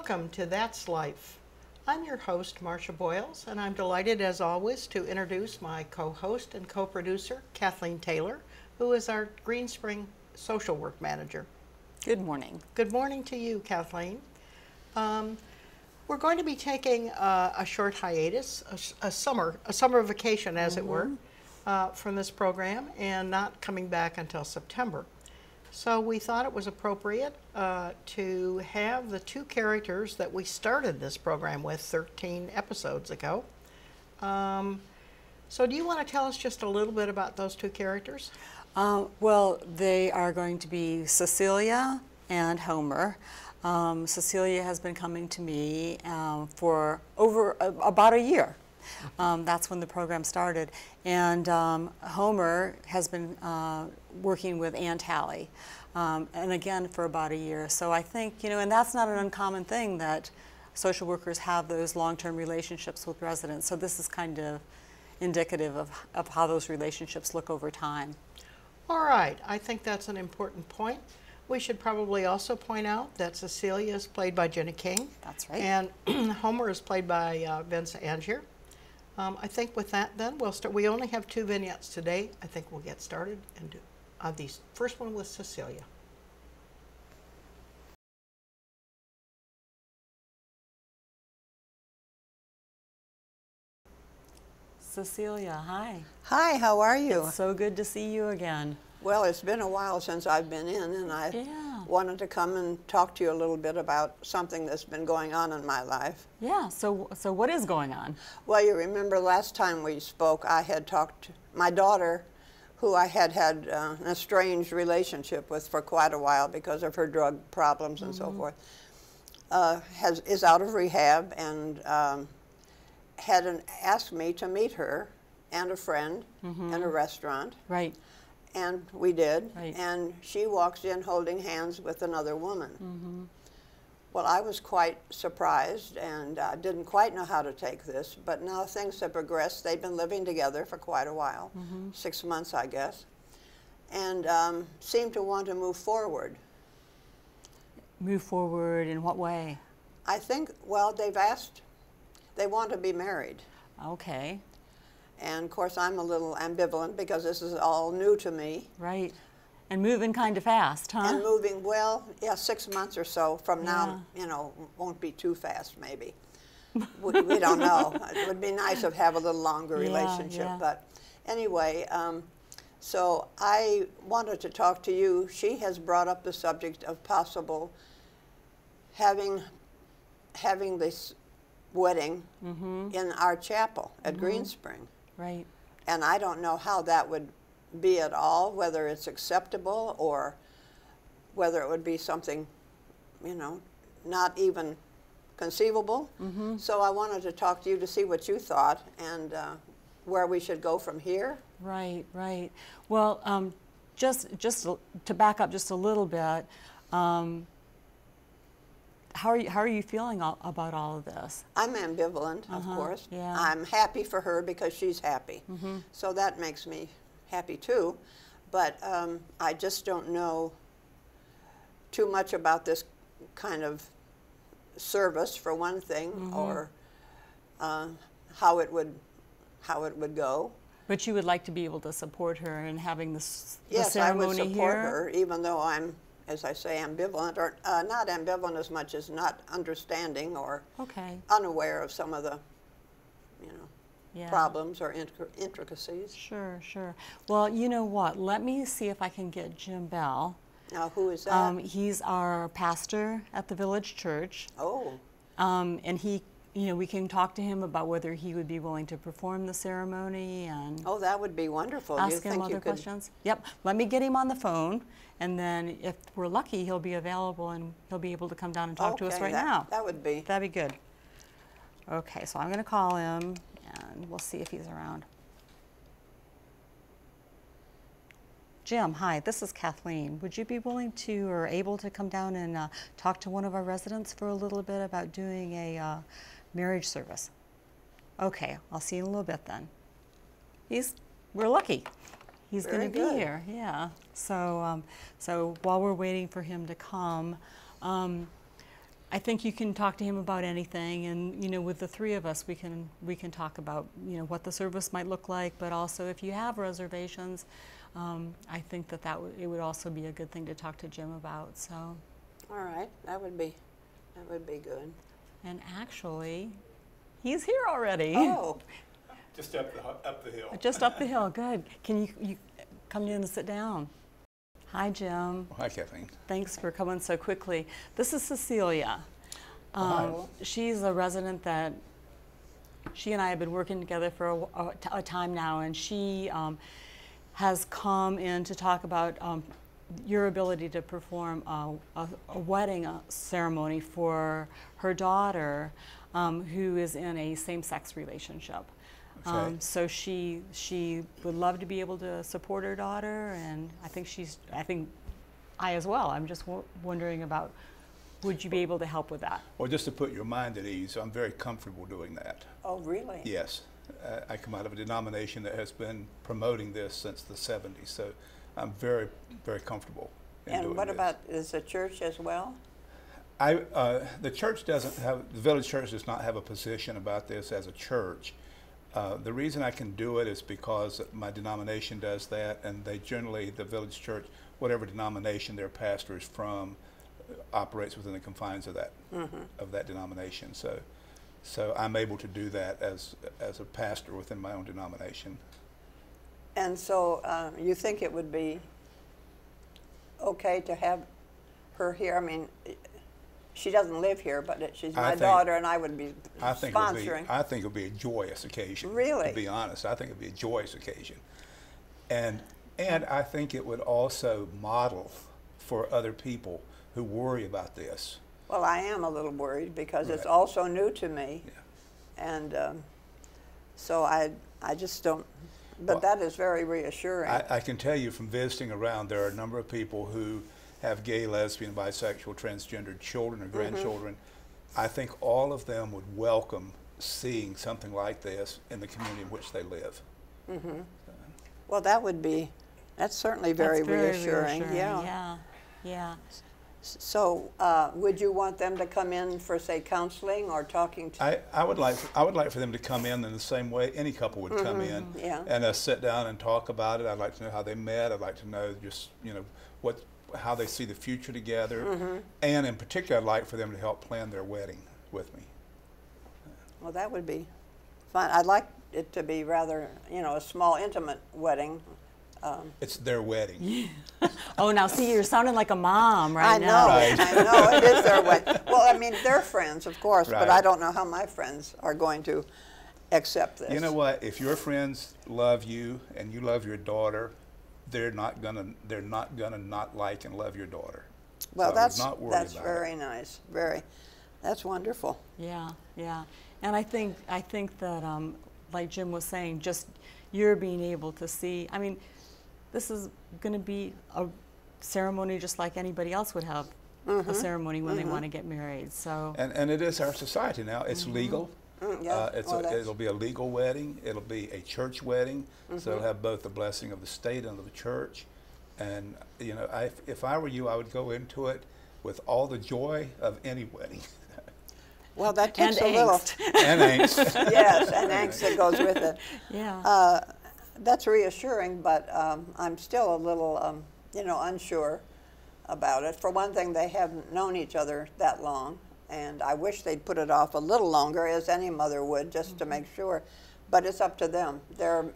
Welcome to That's Life. I'm your host, Marcia Boyles, and I'm delighted as always to introduce my co-host and co-producer, Kathleen Taylor, who is our Greenspring social work manager. Good morning. Good morning to you, Kathleen. We're going to be taking a short hiatus, a summer vacation, as it were, from this program, and not coming back until September. So we thought it was appropriate to have the two characters that we started this program with 13 episodes ago. So do you want to tell us just a little bit about those two characters? Well, they are going to be Cecilia and Homer. Cecilia has been coming to me for over about a year. That's when the program started. And Homer has been working with Aunt Hallie, and again for about a year. So I think, and that's not an uncommon thing that social workers have those long-term relationships with residents. So this is kind of indicative of how those relationships look over time. All right, I think that's an important point. We should probably also point out that Cecilia is played by Jenny King. That's right. And Homer is played by Vince Angier. I think with that then, we'll start. We only have 2 vignettes today. I think we'll get started and do the first one with Cecilia. Cecilia, hi. Hi, how are you? It's so good to see you again. Well, it's been a while since I've been in, and I wanted to come and talk to you a little bit about something that's been going on in my life. Yeah, so what is going on? Well, you remember last time we spoke, I had talked to my daughter, who I had had an estranged relationship with for quite a while because of her drug problems and so forth, is out of rehab and had asked me to meet her and a friend in a restaurant. Right. And we did, Right. and she walks in holding hands with another woman. Well, I was quite surprised and didn't quite know how to take this, but now things have progressed. They've been living together for quite a while, 6 months, I guess, and seem to want to move forward. Move forward in what way? I think, well, they want to be married. Okay. And of course, I'm a little ambivalent because this is all new to me. Right. And moving kind of fast, huh? And moving, well, yeah, 6 months or so from now, won't be too fast, maybe. we don't know. It would be nice to have a little longer relationship. Yeah. But anyway, so I wanted to talk to you. She has brought up the subject of possible having this wedding in our chapel at Greenspring. Right. And I don't know how that would be at all, whether it's acceptable or whether it would be something, not even conceivable. So I wanted to talk to you to see what you thought and where we should go from here. Right, right. Well, just to back up just a little bit, how are you feeling about all of this? I'm ambivalent, of course. Yeah. I'm happy for her because she's happy. So that makes me happy too. But I just don't know too much about this kind of service, for one thing, or how it would go. But you would like to be able to support her in having the ceremony here? Yes, I would support her, even though I'm, as I say, ambivalent, or not ambivalent as much as not understanding or unaware of some of the, problems or intricacies. Sure, sure. Well, you know what? Let me see if I can get Jim Bell. Now, who is that? He's our pastor at the village church. Oh. And he, we can talk to him about whether he would be willing to perform the ceremony and. Oh, that would be wonderful. Ask him other questions. Yep. Let me get him on the phone, and then if we're lucky, he'll be available and he'll be able to come down and talk to us right now. That'd be good. Okay, so I'm going to call him, and we'll see if he's around. Jim, hi, this is Kathleen. Would you be willing to or able to come down and talk to one of our residents for a little bit about doing a marriage service? Okay, I'll see you in a little bit then. We're lucky. He's going to be here, yeah. So, so while we're waiting for him to come, I think you can talk to him about anything, and you know, with the three of us, we can talk about, you know, what the service might look like, but also if you have reservations, I think that it would also be a good thing to talk to Jim about. So, all right, that would be good. And actually, he's here already. Oh, just up the hill. Just up the hill. Good. Can you come in and sit down? Hi, Jim. Hi, Kathleen. Thanks for coming so quickly. This is Cecilia. She's a resident that she and I have been working together for a time now, and she has come in to talk about your ability to perform a wedding ceremony for her daughter, who is in a same-sex relationship. Okay. So she would love to be able to support her daughter, and I think I as well. I'm just wondering about, would you be able to help with that? Well, just to put your mind at ease, I'm very comfortable doing that. oh, really? Yes. I come out of a denomination that has been promoting this since the 70s, so I'm very, very comfortable in doing And what this. about, is the church as well? The church doesn't have, the village church does not have a position about this as a church. The reason I can do it is because my denomination does that, and they generally, the village church, whatever denomination their pastor is from, operates within the confines of that of that denomination. So I'm able to do that as a pastor within my own denomination. And so you think it would be okay to have her here? I mean, she doesn't live here, but she's my daughter, and I would be sponsoring. I think it would be a joyous occasion. Really? To be honest, I think it would be a joyous occasion. And I think it would also model for other people who worry about this. Well, I am a little worried because it's Right. also new to me. Yeah. And so I just don't, but Well, that is very reassuring. I can tell you from visiting around, there are a number of people who have gay, lesbian, bisexual, transgendered children or grandchildren. I think all of them would welcome seeing something like this in the community in which they live. Well, that's certainly very, reassuring. Yeah. Yeah. So would you want them to come in for, say, counseling or talking to? I would like for them to come in the same way any couple would come in, Yeah. and sit down and talk about it. I'd like to know how they met. I'd like to know just how they see the future together, and in particular, I'd like for them to help plan their wedding with me. Well, that would be fun. I'd like it to be rather, a small, intimate wedding. It's their wedding. Oh, now see, you're sounding like a mom right now. Right. I know, it is their wedding. Well, I mean, they're friends, of course, but Right. I don't know how my friends are going to accept this. You know what? If your friends love you and you love your daughter, they're not gonna not like and love your daughter. Well, So I would not worry that's about very nice. That's wonderful. Yeah, yeah. And I think that, like Jim was saying, just you're being able to see, I mean, this is going to be a ceremony just like anybody else would have a ceremony when they want to get married. So And it is our society now. It's legal. Yeah. It'll be a legal wedding. It'll be a church wedding. So it'll have both the blessing of the state and of the church. And if I were you, I would go into it with all the joy of any wedding. Well, that takes and a little. angst. And angst. Yes, and angst that goes with it. yeah. That's reassuring, but I'm still a little, unsure about it. For one thing, they haven't known each other that long, and I wish they'd put it off a little longer, as any mother would, just to make sure. But it's up to them. They're,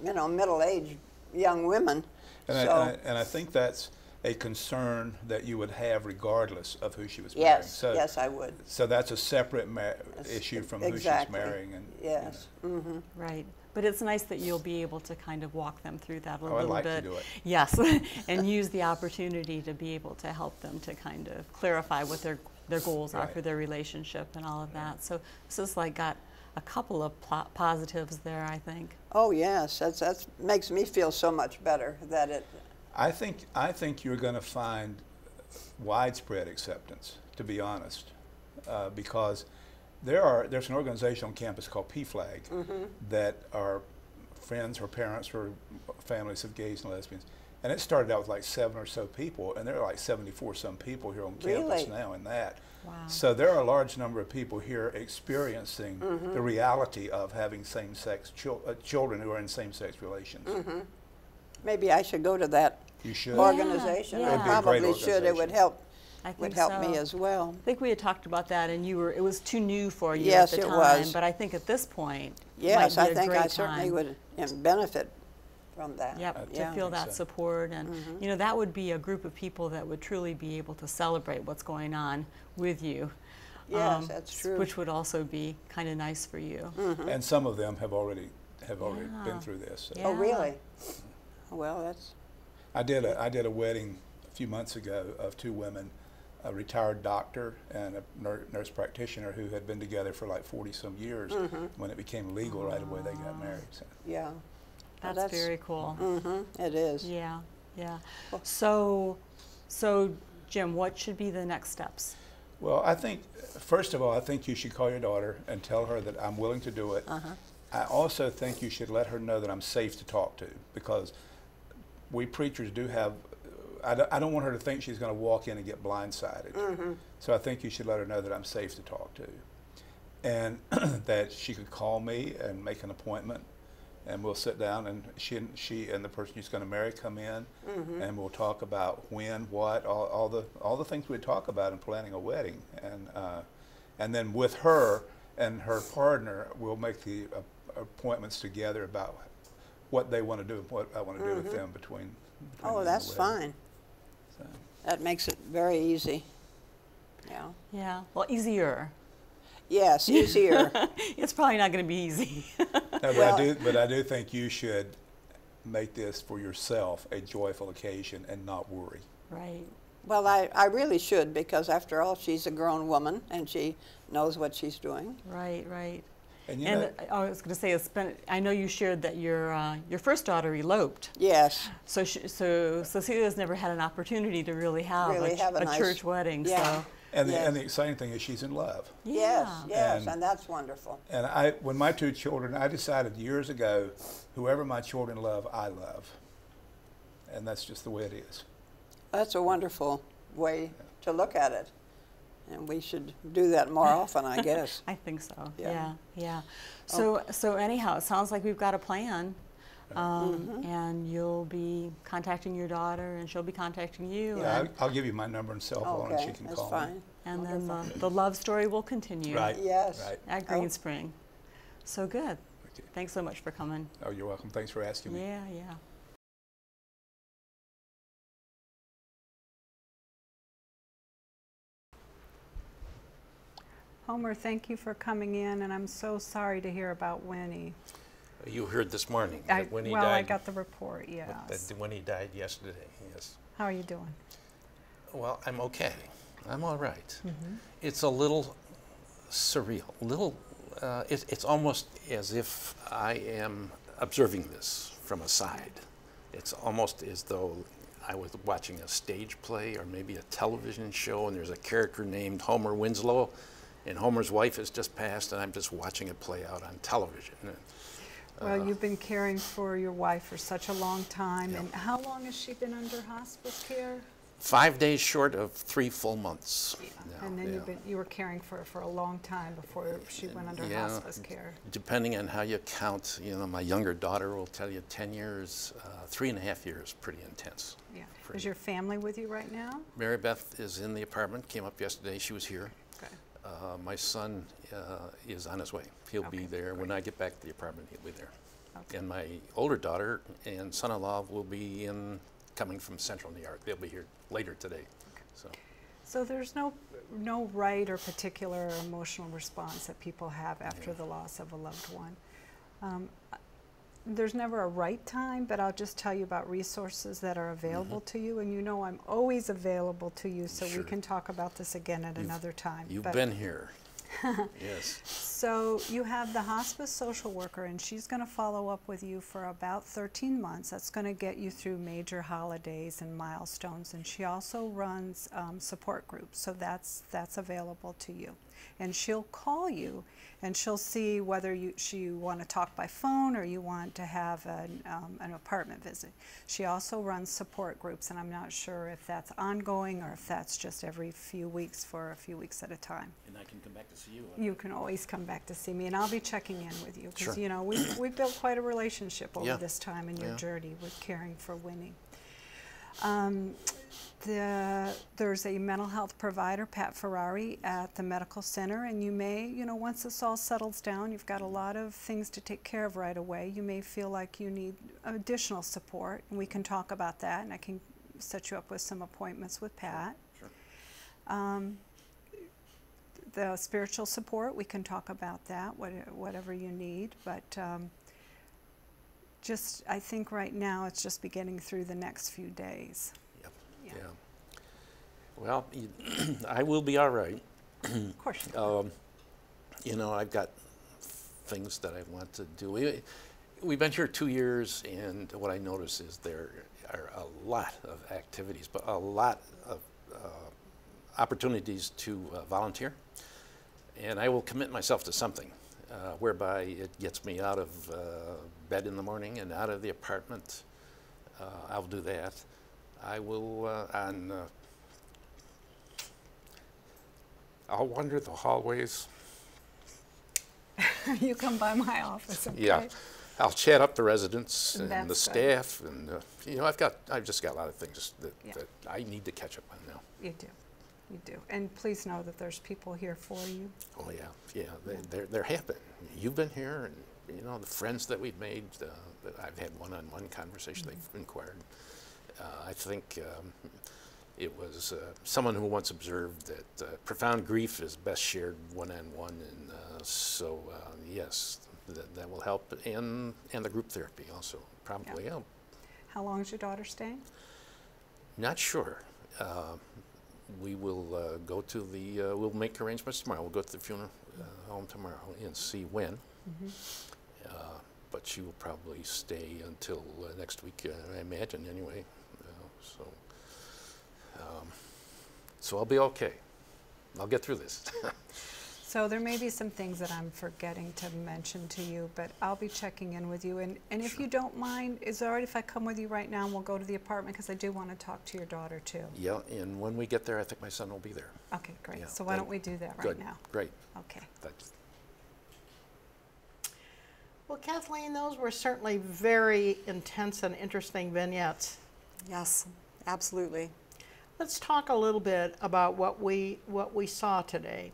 middle-aged young women. And I think that's a concern that you would have regardless of who she was marrying. Yes, So, yes, I would. So that's a separate issue from who she's Exactly. marrying. And, Yes. Right. But it's nice that you'll be able to kind of walk them through that a I'd little like bit. to do it. Yes, and use the opportunity to be able to help them to kind of clarify what their goals are Right. for their relationship and all of that. So this is like got a couple of positives there, I think. Oh, yes. That's makes me feel so much better that it. I think you're going to find widespread acceptance, to be honest, because there's an organization on campus called PFLAG that are friends or parents or families of gays and lesbians, And it started out with like 7 or so people, and there are like 74 some people here on campus now in that. Wow. So there are a large number of people here experiencing the reality of having same-sex children who are in same-sex relations. Maybe I should go to that You should. organization. Yeah. I It'd be a great probably should. It would help. I think Would help so. me as well. I think we had talked about that, and it was too new for you Yes, at the it time. was. But I think at this point, Yes, might I be a think great I certainly time. would benefit from that. Yep, Yeah. to feel that so. support, and you know, that would be a group of people that would truly be able to celebrate what's going on with you. Yes, that's true. Which would also be kind of nice for you. And some of them have already been through this. So. Yeah. Oh, really? Well, that's I did a wedding a few months ago of 2 women, a retired doctor and a nurse practitioner who had been together for like 40 some years. When it became legal right away, they got married. So. yeah. That's very cool. It is. Yeah, yeah. So Jim, what should be the next steps? Well, I think, first of all, I think you should call your daughter and tell her that I'm willing to do it. I also think you should let her know that I'm safe to talk to, because we preachers do have, I don't want her to think she's going to walk in and get blindsided. So I think you should let her know that I'm safe to talk to. And that she could call me and make an appointment, and we'll sit down, and she and the person she's going to marry come in, and we'll talk about when, what, all the things we talk about in planning a wedding, and then with her and her partner, we'll make the appointments together about what they want to do and what I want to do with them between Oh, them and that's the wedding. fine. So. That makes it very easy. Yeah. Yeah, well, easier. Yes, easier. It's probably not going to be easy. No, Well- but I do think you should make this for yourself a joyful occasion and not worry. Right. Well, I really should, because after all, she's a grown woman and she knows what she's doing. Right, right. And you And know, I was going to say, I know you shared that your first daughter eloped. Yes. So Cecilia's never had an opportunity to really have Really have a a nice- church wedding. Yeah. So and Yes. the exciting thing is she's in love. Yes, yes, And- and that's wonderful. And when my 2 children, I decided years ago, whoever my children love, I love. And that's just the way it is. That's a wonderful way to look at it. And we should do that more often, I guess. I think so. Yeah. Yeah. So anyhow, it sounds like we've got a plan. And you'll be contacting your daughter, and she'll be contacting you. Yeah, And, I'll give you my number and cell phone, and Okay, she can that's call fine. me. and then the love story will continue Right. Yes. Right. at Oh. Green Spring. So good. Okay. Thanks so much for coming. Oh, you're welcome. Thanks for asking me. Yeah, yeah. Homer, thank you for coming in, and I'm so sorry to hear about Winnie. You heard this morning that when he Well, died. I got the report, yes. When he died yesterday, yes. How are you doing? Well, I'm okay. I'm all right. It's a little surreal. It's almost as if I am observing this from a side. It's almost as though I was watching a stage play or maybe a television show, and there's a character named Homer Winslow, and Homer's wife has just passed, and I'm just watching it play out on television. Well, you've been caring for your wife for such a long time, and how long has she been under hospice care? 5 days short of 3 full months. now, And then yeah. you were caring for her for a long time before she went under Yeah. hospice care. Depending on how you count, my younger daughter will tell you 10 years, 3.5 years, pretty intense. Yeah. For Is your family with you right now? Mary Beth is in the apartment, came up yesterday, she was here. Okay. My son is on his way. He'll be Okay, there. When I get back to the apartment, he'll be there. Okay. And my older daughter and son-in-law will be coming from central New York. They'll be here later today. So there's no right or particular emotional response that people have after the loss of a loved one. There's never a right time, but I'll just tell you about resources that are available to you, and I'm always available to you, so Sure. we can talk about this again at another time. You've But been here. Yes. So you have the hospice social worker, and she's going to follow up with you for about 13 months. That's going to get you through major holidays and milestones. And she also runs support groups, so that's available to you. And she'll call you, and she'll see whether you want to talk by phone or you want to have an apartment visit. She also runs support groups, and I'm not sure if that's ongoing or if that's just every few weeks for a few weeks at a time. And I can come back to see you. You can always come back to see me, and I'll be checking in with you because Sure. you know we've built quite a relationship over Yeah. this time in your Yeah. journey with caring for Winnie. There's a mental health provider, Pat Ferrari, at the medical center, and you may, you know, once this all settles down, you've got a lot of things to take care of right away. You may feel like you need additional support, and we can talk about that, and I can set you up with some appointments with Pat. Sure. The spiritual support, we can talk about that, whatever you need, but just, I think right now it's just beginning through the next few days. Yep. Yeah. Yeah. Well, I will be all right. Of course you will. You know, I've got things that I want to do. We've been here 2 years, and what I notice is there are a lot of activities, but a lot of opportunities to volunteer. And I will commit myself to something whereby it gets me out of bed in the morning and out of the apartment. I'll do that. I will I'll wander the hallways. You come by my office, okay? Yeah, I'll chat up the residents and the That's good. staff, and you know, I've just got a lot of things that I need to catch up on now. You do. You do. And please know that there's people here for you. Oh yeah, they're happy. You've been here, and you know the friends that we've made. I've had one-on-one conversation. They've inquired. I think it was someone who once observed that profound grief is best shared one-on-one, and so yes, that will help, and the group therapy also probably help. How long is your daughter staying? Not sure. We will go to the, we'll make arrangements tomorrow. We'll go to the funeral home tomorrow and see when. But she will probably stay until next week, I imagine, anyway. So I'll be okay. I'll get through this. So there may be some things that I'm forgetting to mention to you, but I'll be checking in with you. And if Sure. you don't mind, is it all right if I come with you right now and we'll go to the apartment? Because I do want to talk to your daughter too. Yeah, and when we get there, I think my son will be there. Okay, great. Yeah, So why that- don't we do that right Good. now? Great. Okay. That's, Well, Kathleen, those were certainly very intense and interesting vignettes. Yes, absolutely. Let's talk a little bit about what we saw today.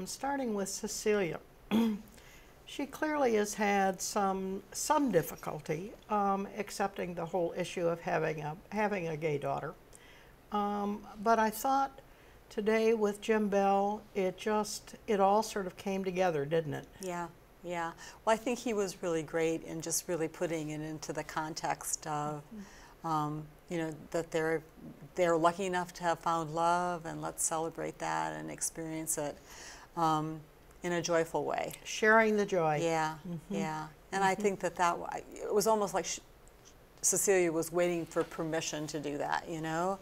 Starting with Cecilia. She clearly has had some difficulty accepting the whole issue of having a gay daughter. But I thought today with Jim Bell, it all sort of came together, didn't it? Yeah, yeah. Well, I think he was really great in just really putting it into the context of, you know, that they're lucky enough to have found love, and let's celebrate that and experience it in a joyful way. Sharing the joy. Yeah, yeah. And I think that it was almost like Cecilia was waiting for permission to do that, you know,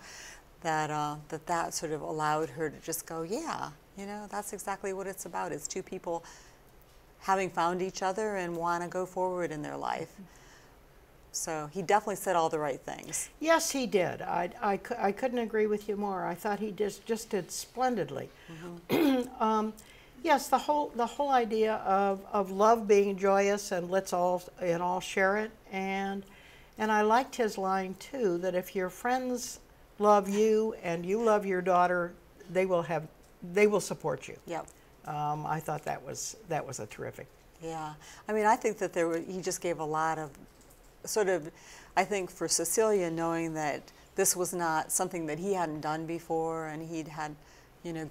that sort of allowed her to just go, yeah, you know, that's exactly what it's about. It's two people having found each other and want to go forward in their life. So he definitely said all the right things. Yes, he did. I couldn't agree with you more. I thought he just did splendidly. Yes, the whole idea of love being joyous and let's all share it, and I liked his line too, that if your friends love you and you love your daughter, they will support you. Yep. I thought that was a terrific. Yeah. I mean, I think that he just gave a lot of sort of, I think for Cecilia, knowing that this was not something that he hadn't done before, and he'd had, you know,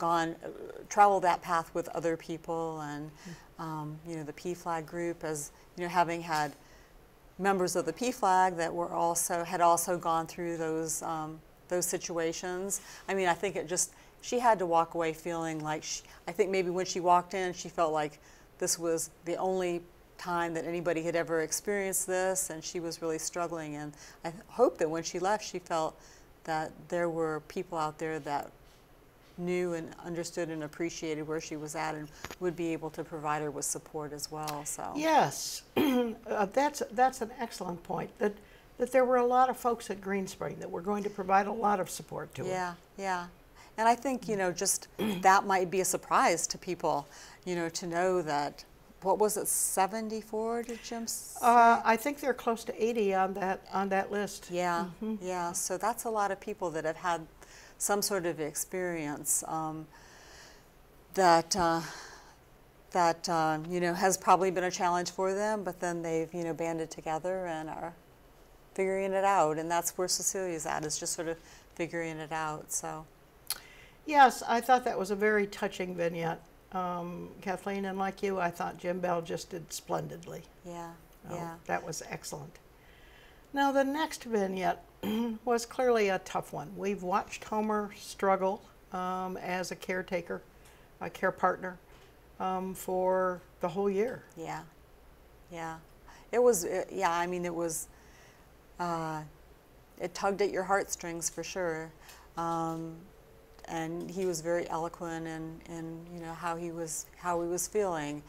traveled that path with other people, and you know, the PFLAG group, as you know, having had members of the PFLAG that had also gone through those situations. I mean, I think she had to walk away feeling like, I think maybe when she walked in, she felt like this was the only time that anybody had ever experienced this, and she was really struggling. And I hope that when she left, she felt that there were people out there that knew and understood and appreciated where she was at and would be able to provide her with support as well. So Yes, that's an excellent point, that there were a lot of folks at Green Spring that were going to provide a lot of support to her. yeah, yeah. And I think, you know, just that might be a surprise to people, you know, to know that, what was it, 74, did Jim say? I think they're close to 80 on that list. Yeah, yeah. So that's a lot of people that have had some sort of experience that you know, has probably been a challenge for them, but then they've, you know, banded together and are figuring it out. And that's where Cecilia's at, is just sort of figuring it out. So Yes, I thought that was a very touching vignette, Kathleen, and like you, I thought Jim Bell just did splendidly. yeah, Oh, yeah. that was excellent. Now the next vignette was clearly a tough one. We've watched Homer struggle as a caretaker, a care partner, for the whole year. Yeah, yeah. It was, yeah, I mean, it was, it tugged at your heartstrings for sure. And he was very eloquent in you know, how he was feeling.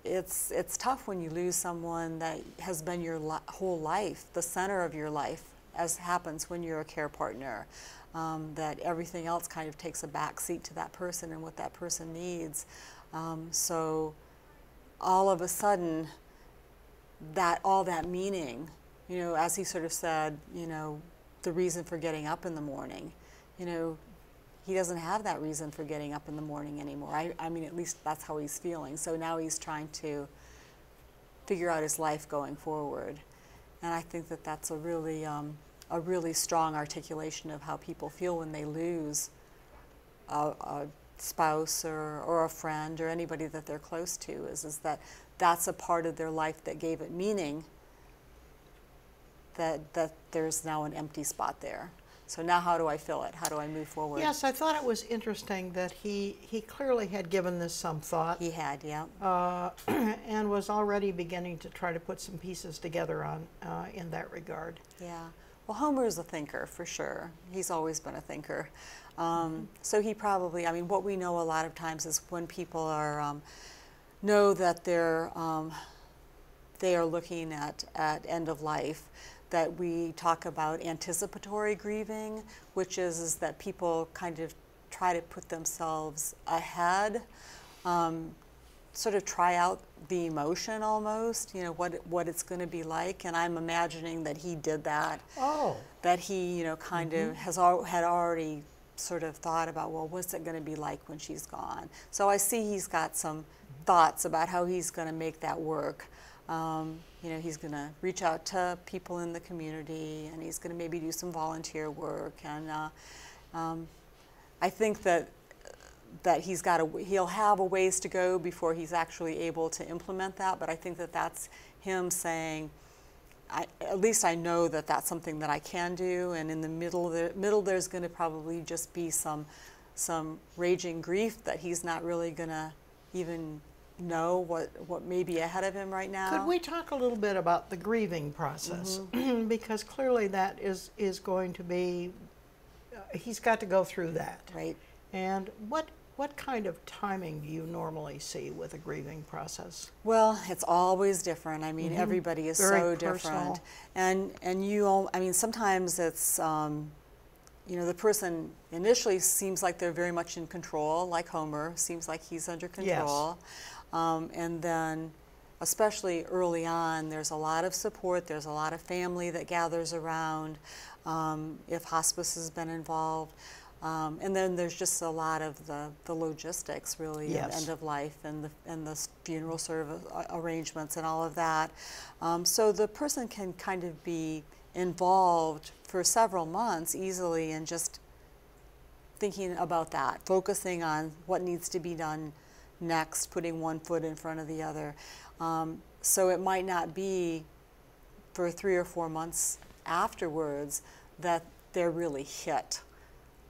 It's tough when you lose someone that has been your whole life, the center of your life, as happens when you're a care partner. That everything else kind of takes a back seat to that person and what that person needs. So all of a sudden, all that meaning, you know, as he sort of said, you know, the reason for getting up in the morning, you know, he doesn't have that reason for getting up in the morning anymore. I mean, at least that's how he's feeling. So now he's trying to figure out his life going forward. And I think that that's a really strong articulation of how people feel when they lose a spouse or a friend or anybody that they're close to, is that that's a part of their life that gave it meaning, that there's now an empty spot there. So now how do I fill it? How do I move forward? Yes, I thought it was interesting that he clearly had given this some thought. He had, yeah. And was already beginning to try to put some pieces together on in that regard. Yeah. Well, Homer is a thinker for sure. He's always been a thinker. So he probably, I mean, what we know a lot of times is when people are know that they are looking at end of life, that we talk about anticipatory grieving, which is that people kind of try to put themselves ahead, sort of try out the emotion almost, you know, what it's going to be like. And I'm imagining that he did that. Oh. That he, you know, kind of had already sort of thought about, well, what's it going to be like when she's gone? So I see he's got some thoughts about how he's going to make that work. You know, he's going to reach out to people in the community, and he's going to maybe do some volunteer work. And I think that he'll have a ways to go before he's actually able to implement that. But I think that that's him saying, at least I know that that's something that I can do. And in the middle, there's going to probably just be some raging grief that he's not really going to even know what may be ahead of him right now. Could we talk a little bit about the grieving process? Because clearly that is going to be, he's got to go through that. Right. And what kind of timing do you normally see with a grieving process? Well, it's always different. I mean, everybody is Very so different. personal. And you all, I mean, sometimes it's, you know, the person initially seems like they're very much in control, like Homer, seems like he's under control. And then, especially early on, there's a lot of support, there's a lot of family that gathers around, if hospice has been involved. And then there's just a lot of the logistics, really, of end of life and the funeral service arrangements and all of that. So the person can kind of be involved for several months easily in just thinking about that, focusing on what needs to be done next, putting one foot in front of the other. So it might not be for 3 or 4 months afterwards that they're really hit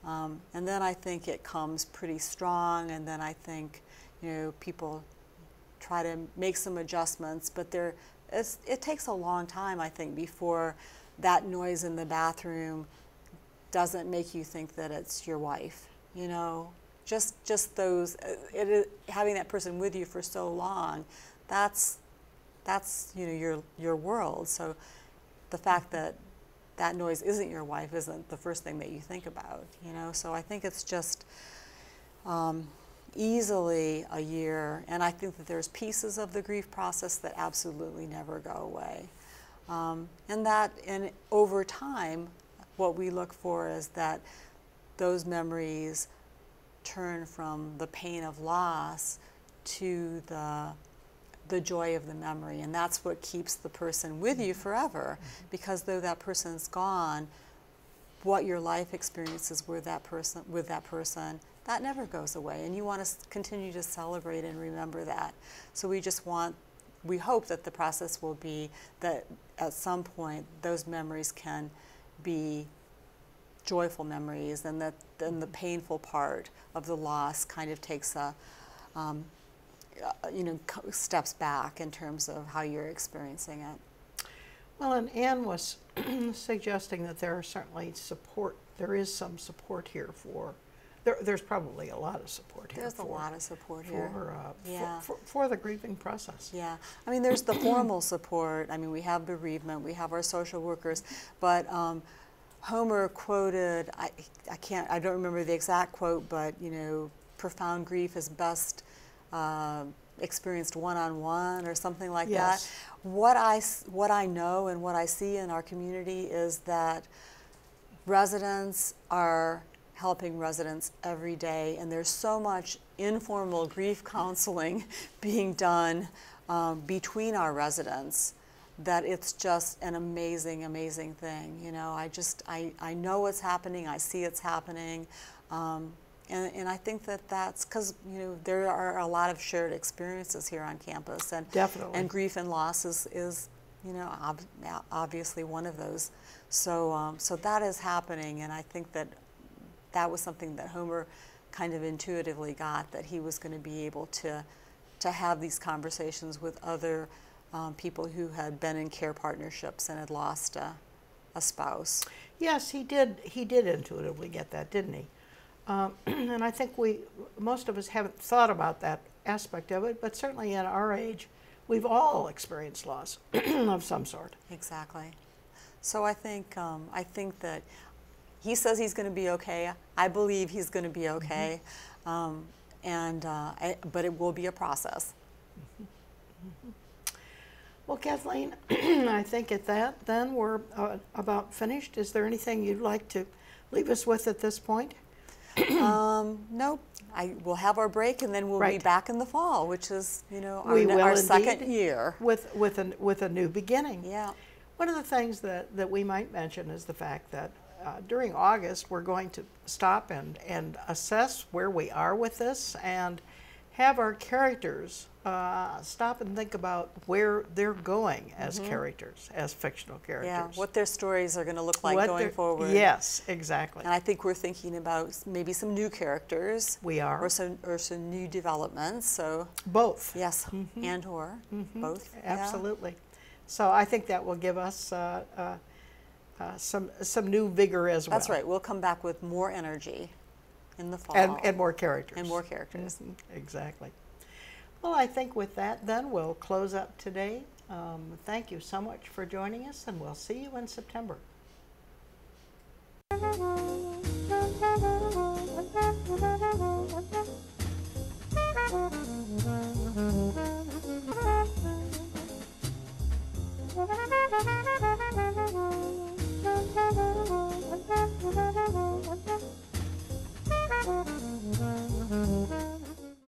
And then I think it comes pretty strong, and then I think, people try to make some adjustments, but it takes a long time, I think, before that noise in the bathroom doesn't make you think that it's your wife, just those, having that person with you for so long, that's your world. So the fact that that noise isn't your wife isn't the first thing that you think about, So I think it's just easily a year, and I think that there's pieces of the grief process that absolutely never go away. And over time, what we look for is that those memories turn from the pain of loss to the joy of the memory, and that's what keeps the person with you forever. Because though that person's gone, what your life experiences with that person, that never goes away, and you want to continue to celebrate and remember that. So we hope that the process will be that at some point those memories can be joyful memories, and that then the painful part of the loss kind of takes steps back in terms of how you're experiencing it. Well, and Anne was suggesting that there is some support here there's probably a lot of support here. There's a lot of support here. For the grieving process. Yeah. I mean, there's the formal support. I mean, we have bereavement, we have our social workers, but Homer quoted, I don't remember the exact quote, but, profound grief is best experienced one-on-one or something like that. What I know and what I see in our community is that residents are helping residents every day, and there's so much informal grief counseling being done between our residents that it's just an amazing, amazing thing. I know what's happening, I see it's happening, and I think that's because there are a lot of shared experiences here on campus, and definitely, and grief and loss is obviously one of those. So that is happening, and I think that was something that Homer kind of intuitively got, that he was going to be able to have these conversations with other people who had been in care partnerships and had lost a spouse. Yes, he did intuitively get that, didn't he? And I think most of us haven't thought about that aspect of it, but certainly at our age, we've all experienced loss of some sort. Exactly. So I think that he says he's going to be okay. I believe he's going to be okay, but it will be a process. Well, Kathleen, I think at that, then we're about finished. Is there anything you'd like to leave us with at this point? Nope. We'll have our break, and then we'll be back in the fall, which is, our second year with a new beginning. Yeah. One of the things that we might mention is the fact that during August we're going to stop and assess where we are with this, and have our characters stop and think about where they're going as characters, as fictional characters. Yeah, what their stories are going to look like going forward. Yes, exactly. And I think we're thinking about maybe some new characters. We are. Or some new developments. So both. Yes, and or both. Absolutely. Yeah. So I think that will give us some new vigor as well. That's right. We'll come back with more energy in the fall. And more characters. And more characters. Exactly. Well, I think with that, then, we'll close up today. Thank you so much for joining us, and we'll see you in September.